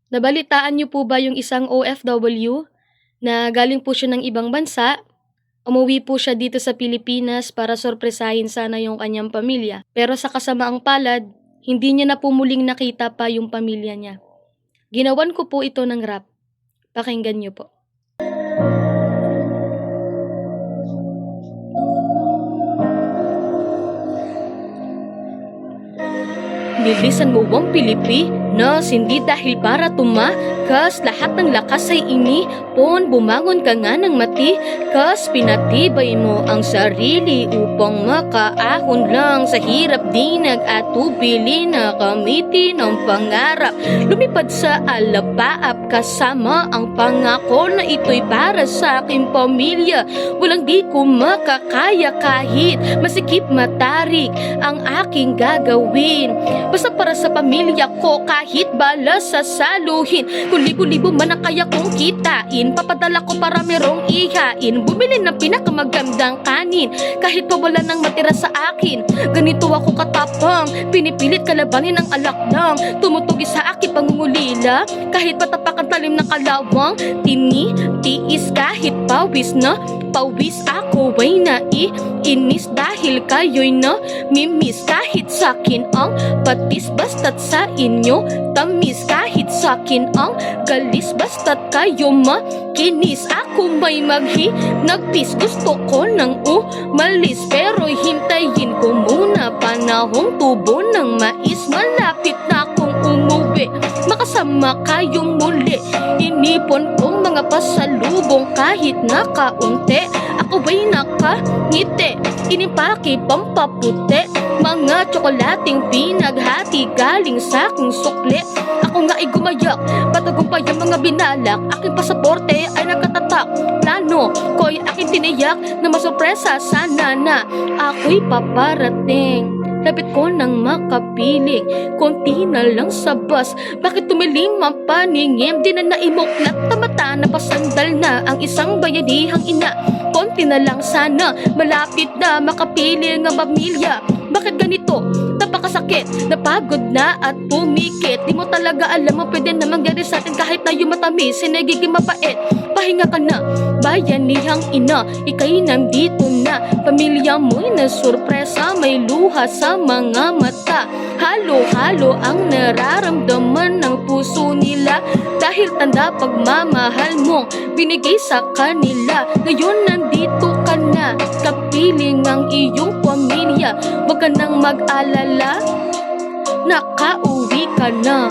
Nabalitaan niyo po ba yung isang OFW na galing po siya ng ibang bansa? Umuwi po siya dito sa Pilipinas para sorpresahin sana yung kanyang pamilya. Pero sa kasamaang palad, hindi niya na po muling nakita pa yung pamilya niya. Ginawan ko po ito ng rap. Pakinggan niyo po. Bilisan mo ang Pilipinas, hindi dahil para tumakas. Lahat ng lakas ay inipon, bumangon ka nga ng matikas. Pinatibay mo ang sarili upang makaahon lang sa hirap. Di nag-atubili na kamitin ang pangarap. Lumipad sa alapaap kasama ang pangako na ito'y para sa aking pamilya. Walang di ko makakaya kahit masikip matarik ang aking gagawin. Basta para sa pamilya ko kahit balas sasaluhin. Kung libo-libo man ang kaya kong kitain, papadala ko para merong ihain. Bumili ng pinakamagandang kanin kahit pa wala nang matira sa akin. Ganito ako katapang, pinipilit kalabanin ang alakdang. Tumutugi sa akin pangungulila kahit patapak ang talim ng kalawang. Tinitiis kahit pawis na pawis ako ay naiinis dahil kayo'y namimiss. Kahit sakin ang patis basta't sa inyo tamis. Kahit sakin ang galis basta't kayo makinis. Ako may nagpis, gusto ko nang umalis, pero hintayin ko muna panahong tubo ng mais. Malapit na akong umuwi, makasama kayong muli. Inipon kong mga pasalubong kahit nakaunti. Ako ba'y nakangiti, inipaki pampaputi. Mga tsokolating pinaghati galing sa aking sukli. Ako nga ay gumayak, patagumpay ang mga binalak. Aking pasaporte ay nagkatatak. Plano ko'y aking tiniyak na masurpresa sana na ako'y paparating. Lapit ko nang makapiling, konti na lang sa bus. Bakit tumilim ang paningin? Di na naimuklat na mata, napasandal na ang isang bayadihang ina. Konti na lang sana, malapit na makapiling ang pamilya. Bakit ganito? Napakasakit, napagod na at pumikit. Di mo talaga alam mo pwede na mangyari sa atin kahit na yung matamis, sinagiging mapait. Pahinga ka na, bayanihang ina, ika'y nandito na. Pamilya mo'y nasurpresa, may luha sa mga mata. Halo-halo ang nararamdaman ng puso nila dahil tanda pagmamahal mong binigay sa kanila. Ngayon nandito ka na, kapiling ang iyong pamilya. Huwag ka nang mag-alala, nakauwi ka na.